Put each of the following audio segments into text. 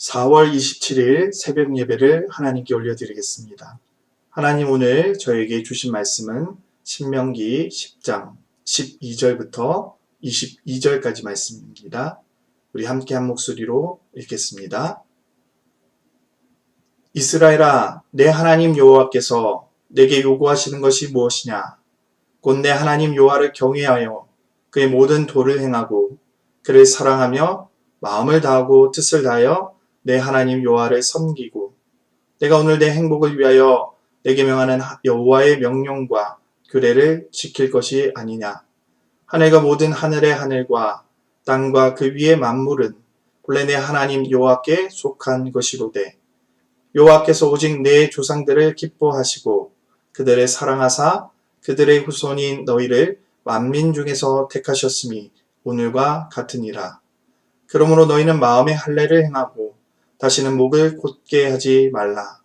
4월 27일 새벽 예배를 하나님께 올려드리겠습니다. 하나님 오늘 저에게 주신 말씀은 신명기 10장 12절부터 22절까지 말씀입니다. 우리 함께 한 목소리로 읽겠습니다. 이스라엘아, 내 하나님 여호와께서 내게 요구하시는 것이 무엇이냐? 곧 내 하나님 여호와를 경외하여 그의 모든 도를 행하고 그를 사랑하며 마음을 다하고 뜻을 다하여 내 하나님 여호와를 섬기고 내가 오늘 내 행복을 위하여 내게 명하는 여호와의 명령과 규례를 지킬 것이 아니냐. 하늘과 모든 하늘의 하늘과 땅과 그 위의 만물은 본래 내 하나님 여호와께 속한 것이로되 여호와께서 오직 내 조상들을 기뻐하시고 그들을 사랑하사 그들의 후손인 너희를 만민 중에서 택하셨음이 오늘과 같으니라. 그러므로 너희는 마음의 할례를 행하고 다시는 목을 곧게 하지 말라.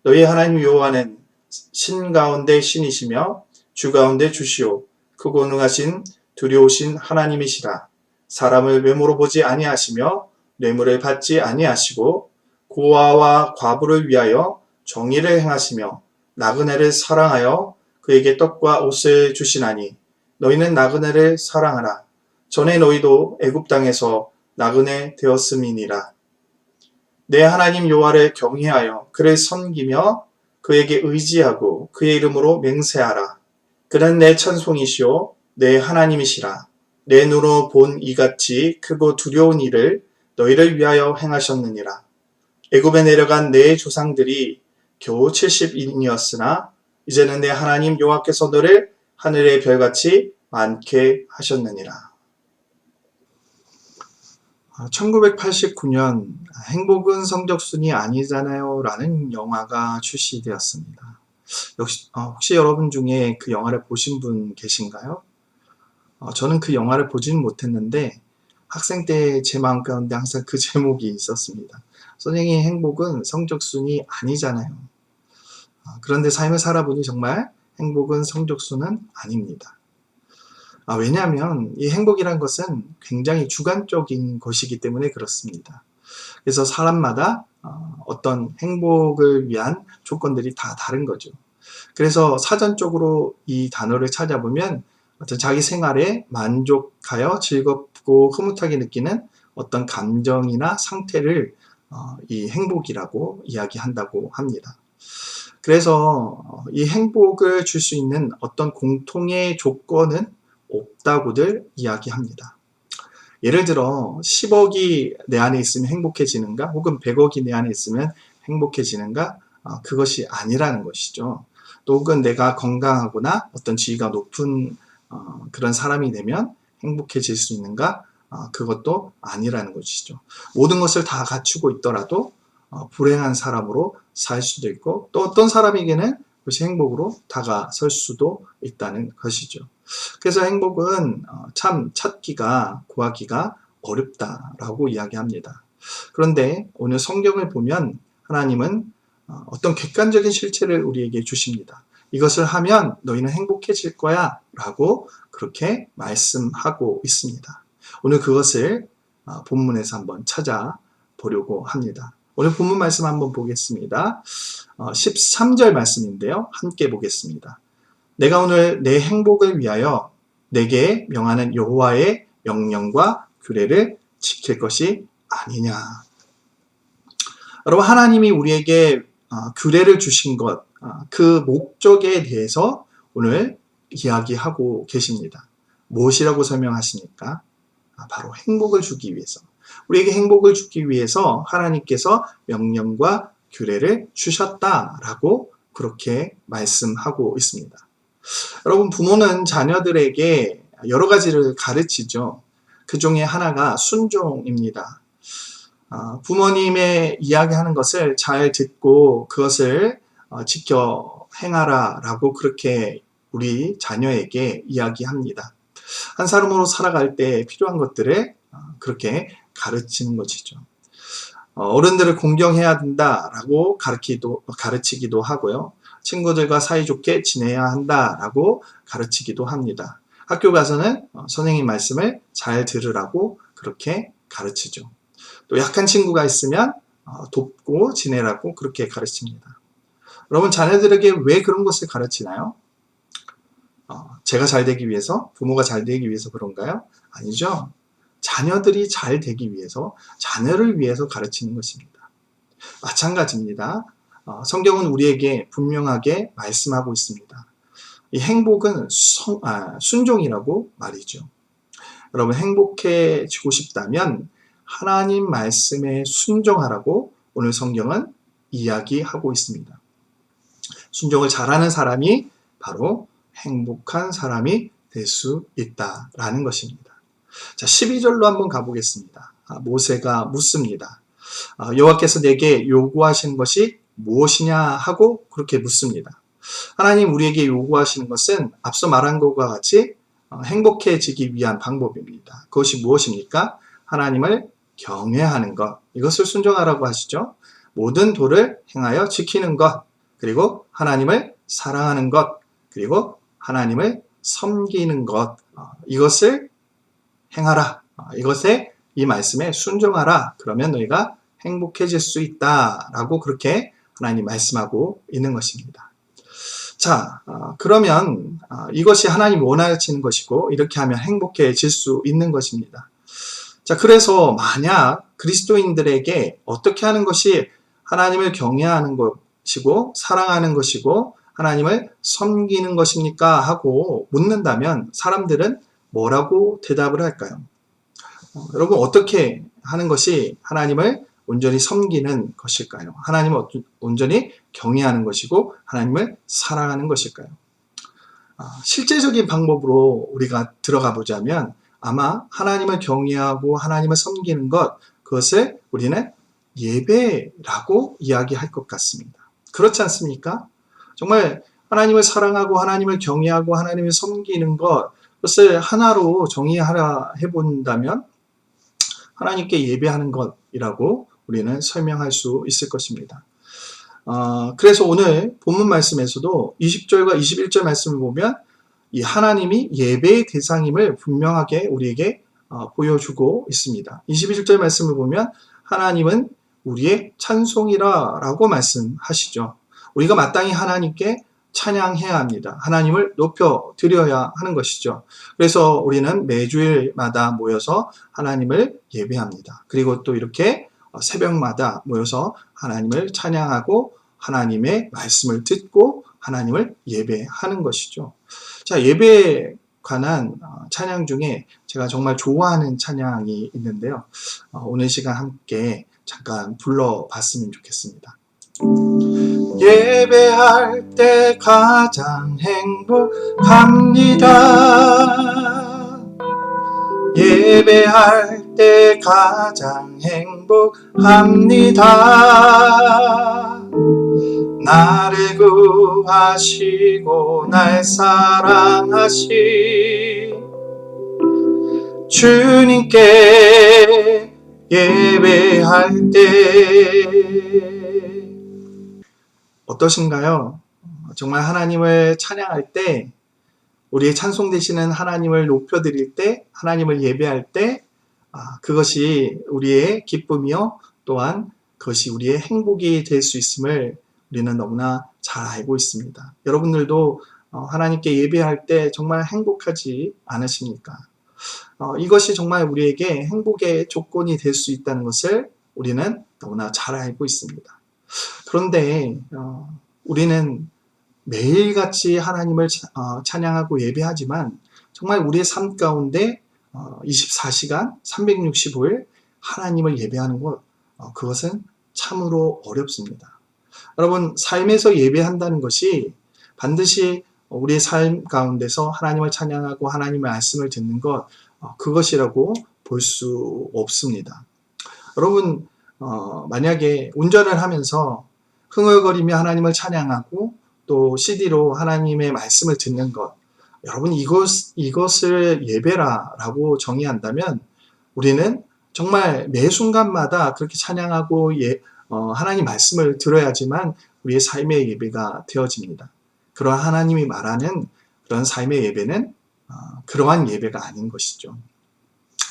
너희 하나님 여호와는 신 가운데 신이시며 주 가운데 주시오 크고 능하신 두려우신 하나님이시라. 사람을 외모로 보지 아니하시며 뇌물을 받지 아니하시고 고아와 과부를 위하여 정의를 행하시며 나그네를 사랑하여 그에게 떡과 옷을 주시나니 너희는 나그네를 사랑하라. 전에 너희도 애굽 땅에서 나그네 되었음이니라. 내 하나님 여호와를 경외하여 그를 섬기며 그에게 의지하고 그의 이름으로 맹세하라. 그는 내 천송이시오 내 하나님이시라. 내 눈으로 본 이같이 크고 두려운 일을 너희를 위하여 행하셨느니라. 애굽에 내려간 내 조상들이 겨우 70인이었으나 이제는 내 하나님 여호와께서 너를 하늘의 별같이 많게 하셨느니라. 1989년 행복은 성적순이 아니잖아요 라는 영화가 출시되었습니다. 혹시 여러분 중에 그 영화를 보신 분 계신가요? 저는 그 영화를 보지는 못했는데 학생 때 제 마음 가운데 항상 그 제목이 있었습니다. 선생님, 행복은 성적순이 아니잖아요. 그런데 삶을 살아보니 정말 행복은 성적순은 아닙니다. 왜냐하면 이 행복이란 것은 굉장히 주관적인 것이기 때문에 그렇습니다. 그래서 사람마다 어떤 행복을 위한 조건들이 다 다른 거죠. 그래서 사전적으로 이 단어를 찾아보면 어떤 자기 생활에 만족하여 즐겁고 흐뭇하게 느끼는 어떤 감정이나 상태를 이 행복이라고 이야기한다고 합니다. 그래서 이 행복을 줄 수 있는 어떤 공통의 조건은 없다고들 이야기합니다. 예를 들어 10억이 내 안에 있으면 행복해지는가 혹은 100억이 내 안에 있으면 행복해지는가 그것이 아니라는 것이죠. 또 혹은 내가 건강하거나 어떤 지위가 높은 그런 사람이 되면 행복해질 수 있는가 그것도 아니라는 것이죠. 모든 것을 다 갖추고 있더라도 불행한 사람으로 살 수도 있고 또 어떤 사람에게는 그것이 행복으로 다가설 수도 있다는 것이죠. 그래서 행복은 참 찾기가 구하기가 어렵다라고 이야기합니다. 그런데 오늘 성경을 보면 하나님은 어떤 객관적인 실체를 우리에게 주십니다. 이것을 하면 너희는 행복해질 거야 라고 그렇게 말씀하고 있습니다. 오늘 그것을 본문에서 한번 찾아보려고 합니다. 오늘 본문 말씀 한번 보겠습니다. 13절 말씀인데요. 함께 보겠습니다. 내가 오늘 내 행복을 위하여 내게 명하는 여호와의 명령과 규례를 지킬 것이 아니냐. 여러분, 하나님이 우리에게 규례를 주신 것, 그 목적에 대해서 오늘 이야기하고 계십니다. 무엇이라고 설명하십니까? 바로 행복을 주기 위해서. 우리에게 행복을 주기 위해서 하나님께서 명령과 규례를 주셨다라고 그렇게 말씀하고 있습니다. 여러분, 부모는 자녀들에게 여러 가지를 가르치죠. 그 중에 하나가 순종입니다. 부모님의 이야기하는 것을 잘 듣고 그것을 지켜 행하라 라고 그렇게 우리 자녀에게 이야기합니다. 한 사람으로 살아갈 때 필요한 것들을 그렇게 가르치는 것이죠. 어른들을 공경해야 된다라고 가르치기도 하고요. 친구들과 사이좋게 지내야 한다라고 가르치기도 합니다. 학교 가서는 선생님 말씀을 잘 들으라고 그렇게 가르치죠. 또 약한 친구가 있으면 돕고 지내라고 그렇게 가르칩니다. 여러분, 자녀들에게 왜 그런 것을 가르치나요? 제가 잘 되기 위해서, 부모가 잘 되기 위해서 그런가요? 아니죠. 자녀들이 잘 되기 위해서, 자녀를 위해서 가르치는 것입니다. 마찬가지입니다. 성경은 우리에게 분명하게 말씀하고 있습니다. 이 행복은 순종이라고 말이죠. 여러분, 행복해지고 싶다면 하나님 말씀에 순종하라고 오늘 성경은 이야기하고 있습니다. 순종을 잘하는 사람이 바로 행복한 사람이 될 수 있다라는 것입니다. 자, 12절로 한번 가보겠습니다. 모세가 묻습니다. 여호와께서 내게 요구하시는 것이 무엇이냐 하고 그렇게 묻습니다. 하나님 우리에게 요구하시는 것은 앞서 말한 것과 같이 행복해지기 위한 방법입니다. 그것이 무엇입니까? 하나님을 경외하는 것, 이것을 순종하라고 하시죠. 모든 도를 행하여 지키는 것, 그리고 하나님을 사랑하는 것, 그리고 하나님을 섬기는 것, 이것을 행하라. 이것에 이 말씀에 순종하라. 그러면 너희가 행복해질 수 있다라고 그렇게 하나님 말씀하고 있는 것입니다. 자, 그러면 이것이 하나님 원하시는 것이고 이렇게 하면 행복해질 수 있는 것입니다. 자, 그래서 만약 그리스도인들에게 어떻게 하는 것이 하나님을 경외하는 것이고 사랑하는 것이고 하나님을 섬기는 것입니까? 하고 묻는다면 사람들은 뭐라고 대답을 할까요? 여러분, 어떻게 하는 것이 하나님을 온전히 섬기는 것일까요? 하나님을 온전히 경외하는 것이고 하나님을 사랑하는 것일까요? 실제적인 방법으로 우리가 들어가 보자면 아마 하나님을 경외하고 하나님을 섬기는 것, 그것을 우리는 예배라고 이야기할 것 같습니다. 그렇지 않습니까? 정말 하나님을 사랑하고 하나님을 경외하고 하나님을 섬기는 것, 그것을 하나로 정의하라 해본다면 하나님께 예배하는 것이라고 우리는 설명할 수 있을 것입니다. 그래서 오늘 본문 말씀에서도 20절과 21절 말씀을 보면 이 하나님이 예배의 대상임을 분명하게 우리에게 보여주고 있습니다. 21절 말씀을 보면 하나님은 우리의 찬송이라 라고 말씀하시죠. 우리가 마땅히 하나님께 찬양해야 합니다. 하나님을 높여드려야 하는 것이죠. 그래서 우리는 매주일마다 모여서 하나님을 예배합니다. 그리고 또 이렇게 새벽마다 모여서 하나님을 찬양하고 하나님의 말씀을 듣고 하나님을 예배하는 것이죠. 자, 예배에 관한 찬양 중에 제가 정말 좋아하는 찬양이 있는데요. 오늘 시간 함께 잠깐 불러봤으면 좋겠습니다. 예배할 때 가장 행복합니다. 예배할 때 가장 행복합니다. 나를 구하시고 날 사랑하신 주님께 예배할 때 어떠신가요? 정말 하나님을 찬양할 때, 우리의 찬송 되시는 하나님을 높여드릴 때, 하나님을 예배할 때 그것이 우리의 기쁨이요 또한 그것이 우리의 행복이 될 수 있음을 우리는 너무나 잘 알고 있습니다. 여러분들도 하나님께 예배할 때 정말 행복하지 않으십니까? 이것이 정말 우리에게 행복의 조건이 될 수 있다는 것을 우리는 너무나 잘 알고 있습니다. 그런데 우리는 매일같이 하나님을 찬양하고 예배하지만 정말 우리의 삶 가운데 24시간 365일 하나님을 예배하는 것, 그것은 참으로 어렵습니다. 여러분, 삶에서 예배한다는 것이 반드시 우리의 삶 가운데서 하나님을 찬양하고 하나님의 말씀을 듣는 것, 그것이라고 볼 수 없습니다. 여러분, 만약에 운전을 하면서 흥얼거리며 하나님을 찬양하고 또 CD로 하나님의 말씀을 듣는 것, 여러분 이것을 예배라고 정의한다면 우리는 정말 매 순간마다 그렇게 찬양하고 하나님 말씀을 들어야지만 우리의 삶의 예배가 되어집니다. 그러한 하나님이 말하는 그런 삶의 예배는 그러한 예배가 아닌 것이죠.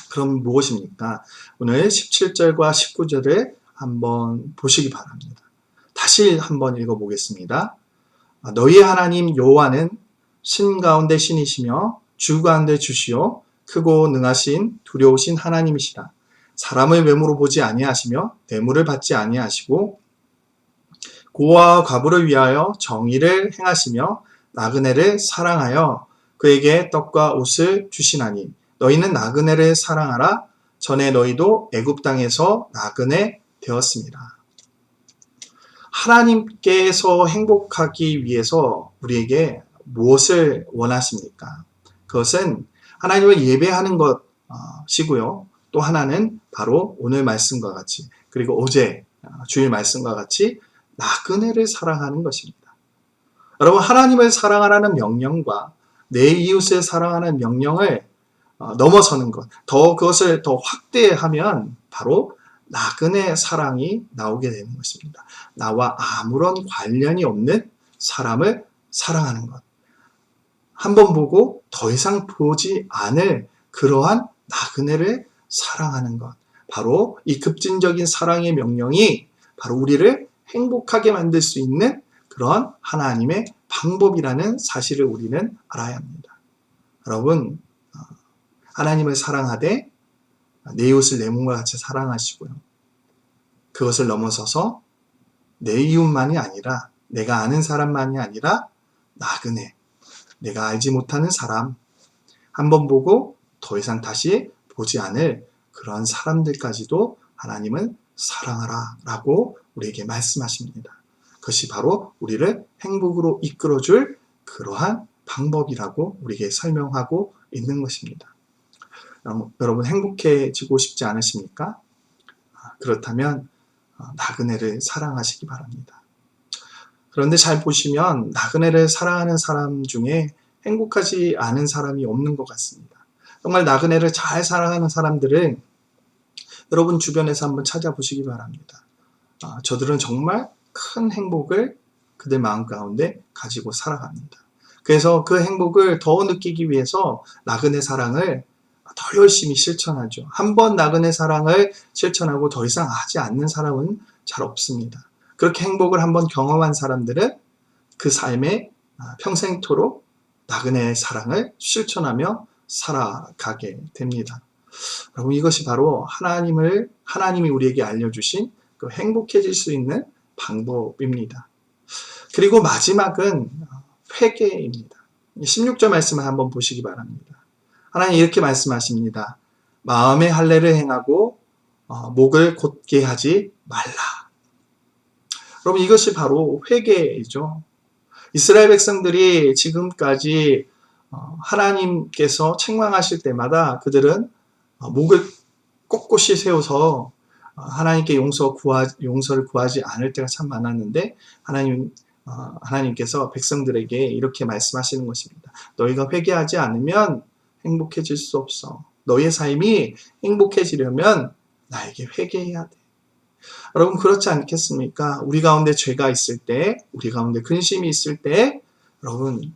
그럼 무엇입니까? 오늘 17절과 19절을 한번 보시기 바랍니다. 다시 한번 읽어보겠습니다. 너희의 하나님 여호와는 신 가운데 신이시며 주 가운데 주시요 크고 능하신 두려우신 하나님이시라. 사람을 외모로 보지 아니하시며 뇌물을 받지 아니하시고 고아와 과부를 위하여 정의를 행하시며 나그네를 사랑하여 그에게 떡과 옷을 주시나니 너희는 나그네를 사랑하라. 전에 너희도 애굽 땅에서 나그네 되었습니다. 하나님께서 행복하기 위해서 우리에게 무엇을 원하십니까? 그것은 하나님을 예배하는 것이고요. 또 하나는 바로 오늘 말씀과 같이, 그리고 어제 주일 말씀과 같이 나그네를 사랑하는 것입니다. 여러분, 하나님을 사랑하라는 명령과 내 이웃을 사랑하는 명령을 넘어서는 것, 그것을 더 확대하면 바로 나그네 사랑이 나오게 되는 것입니다. 나와 아무런 관련이 없는 사람을 사랑하는 것. 한번 보고 더 이상 보지 않을 그러한 나그네를 사랑하는 것. 바로 이 급진적인 사랑의 명령이 바로 우리를 행복하게 만들 수 있는 그런 하나님의 방법이라는 사실을 우리는 알아야 합니다. 여러분, 하나님을 사랑하되 내 이웃을 내 몸과 같이 사랑하시고요. 그것을 넘어서서 내 이웃만이 아니라, 내가 아는 사람만이 아니라 나그네, 내가 알지 못하는 사람, 한번 보고 더 이상 다시 보지 않을 그런 사람들까지도 하나님은 사랑하라 라고 우리에게 말씀하십니다. 그것이 바로 우리를 행복으로 이끌어줄 그러한 방법이라고 우리에게 설명하고 있는 것입니다. 여러분, 행복해지고 싶지 않으십니까? 그렇다면 나그네를 사랑하시기 바랍니다. 그런데 잘 보시면 나그네를 사랑하는 사람 중에 행복하지 않은 사람이 없는 것 같습니다. 정말 나그네를 잘 사랑하는 사람들은 여러분 주변에서 한번 찾아보시기 바랍니다. 저들은 정말 큰 행복을 그들 마음 가운데 가지고 살아갑니다. 그래서 그 행복을 더 느끼기 위해서 나그네 사랑을 더 열심히 실천하죠. 한번 나그네 사랑을 실천하고 더 이상 하지 않는 사람은 잘 없습니다. 그렇게 행복을 한번 경험한 사람들은 그 삶에 평생토록 나그네 사랑을 실천하며 살아가게 됩니다. 여러분, 이것이 바로 하나님이 우리에게 알려주신 그 행복해질 수 있는 방법입니다. 그리고 마지막은 회개입니다. 16절 말씀을 한번 보시기 바랍니다. 하나님 이렇게 말씀하십니다. 마음의 할례를 행하고 목을 곧게 하지 말라. 여러분, 이것이 바로 회개이죠. 이스라엘 백성들이 지금까지 하나님께서 책망하실 때마다 그들은 목을 꼿꼿이 세워서 하나님께 용서를 구하지 않을 때가 참 많았는데 하나님께서 백성들에게 이렇게 말씀하시는 것입니다. 너희가 회개하지 않으면 행복해질 수 없어. 너희의 삶이 행복해지려면 나에게 회개해야 돼. 여러분, 그렇지 않겠습니까? 우리 가운데 죄가 있을 때, 우리 가운데 근심이 있을 때 여러분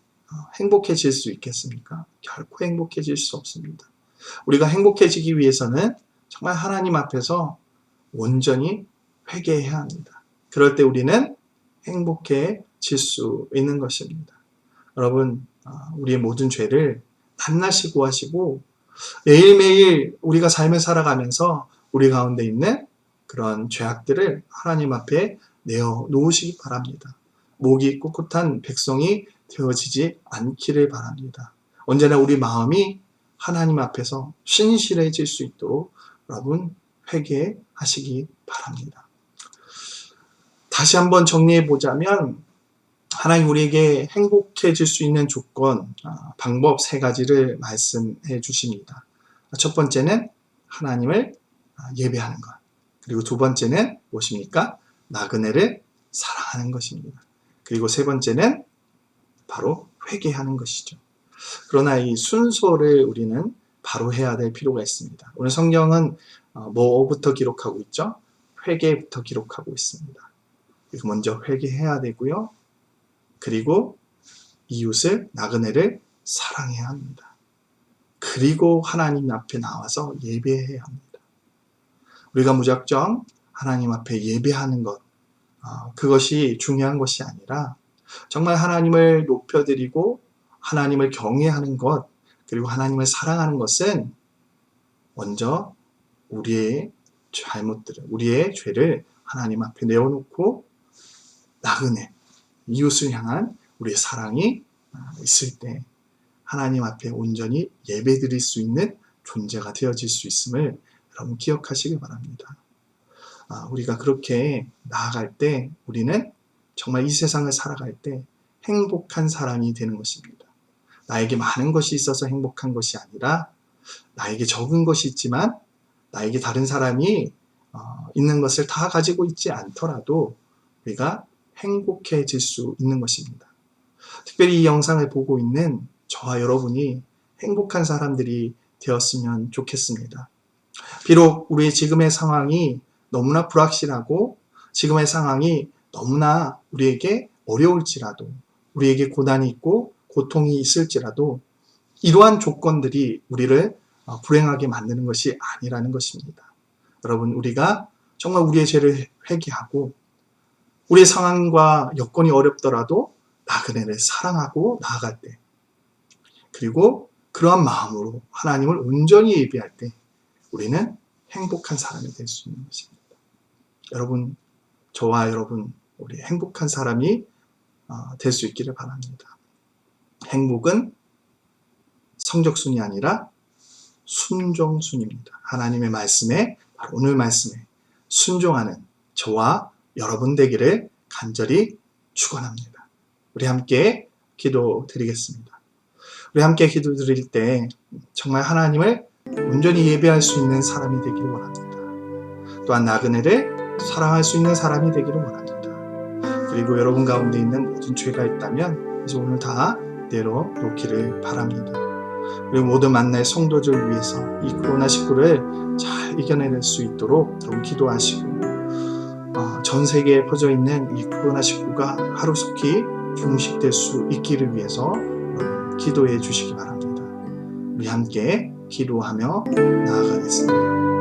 행복해질 수 있겠습니까? 결코 행복해질 수 없습니다. 우리가 행복해지기 위해서는 정말 하나님 앞에서 온전히 회개해야 합니다. 그럴 때 우리는 행복해질 수 있는 것입니다. 여러분, 우리의 모든 죄를 낱낱이 구하시고 매일매일 우리가 삶을 살아가면서 우리 가운데 있는 그런 죄악들을 하나님 앞에 내어놓으시기 바랍니다. 목이 꼿꼿한 백성이 되어지지 않기를 바랍니다. 언제나 우리 마음이 하나님 앞에서 신실해질 수 있도록 여러분 회개하시기 바랍니다. 다시 한번 정리해 보자면 하나님 우리에게 행복해질 수 있는 조건, 방법 세 가지를 말씀해 주십니다. 첫 번째는 하나님을 예배하는 것. 그리고 두 번째는 무엇입니까? 나그네를 사랑하는 것입니다. 그리고 세 번째는 바로 회개하는 것이죠. 그러나 이 순서를 우리는 바로 해야 될 필요가 있습니다. 오늘 성경은 뭐부터 기록하고 있죠? 회개부터 기록하고 있습니다. 그리고 먼저 회개해야 되고요. 그리고 이웃을, 나그네를 사랑해야 합니다. 그리고 하나님 앞에 나와서 예배해야 합니다. 우리가 무작정 하나님 앞에 예배하는 것, 그것이 중요한 것이 아니라 정말 하나님을 높여드리고 하나님을 경외하는 것, 그리고 하나님을 사랑하는 것은 먼저 우리의 우리의 죄를 하나님 앞에 내어놓고 나그네, 이웃을 향한 우리의 사랑이 있을 때 하나님 앞에 온전히 예배드릴 수 있는 존재가 되어질 수 있음을 여러분 기억하시기 바랍니다. 우리가 그렇게 나아갈 때 우리는 정말 이 세상을 살아갈 때 행복한 사람이 되는 것입니다. 나에게 많은 것이 있어서 행복한 것이 아니라 나에게 적은 것이 있지만 나에게 다른 사람이 있는 것을 다 가지고 있지 않더라도 우리가 행복해질 수 있는 것입니다. 특별히 이 영상을 보고 있는 저와 여러분이 행복한 사람들이 되었으면 좋겠습니다. 비록 우리의 지금의 상황이 너무나 불확실하고 지금의 상황이 너무나 우리에게 어려울지라도 우리에게 고난이 있고 고통이 있을지라도 이러한 조건들이 우리를 불행하게 만드는 것이 아니라는 것입니다. 여러분, 우리가 정말 우리의 죄를 회개하고 우리의 상황과 여건이 어렵더라도 나그네를 사랑하고 나아갈 때, 그리고 그러한 마음으로 하나님을 온전히 예배할 때 우리는 행복한 사람이 될 수 있는 것입니다. 여러분, 저와 여러분, 우리 행복한 사람이 될 수 있기를 바랍니다. 행복은 성적순이 아니라 순종순입니다. 하나님의 말씀에, 바로 오늘 말씀에 순종하는 저와 여러분 되기를 간절히 축원합니다. 우리 함께 기도드리겠습니다. 우리 함께 기도드릴 때 정말 하나님을 온전히 예배할 수 있는 사람이 되기를 원합니다. 또한 나그네를 사랑할 수 있는 사람이 되기를 원합니다. 그리고 여러분 가운데 있는 모든 죄가 있다면 이제 오늘 다 내려놓기를 바랍니다. 그리고 모든 만날 성도들 위해서 이 코로나19를 잘 이겨낼 수 있도록 여러분 기도하시고 전 세계에 퍼져 있는 이 코로나19가 하루속히 종식될 수 있기를 위해서 여러분 기도해 주시기 바랍니다. 우리 함께 기도하며 나아가겠습니다.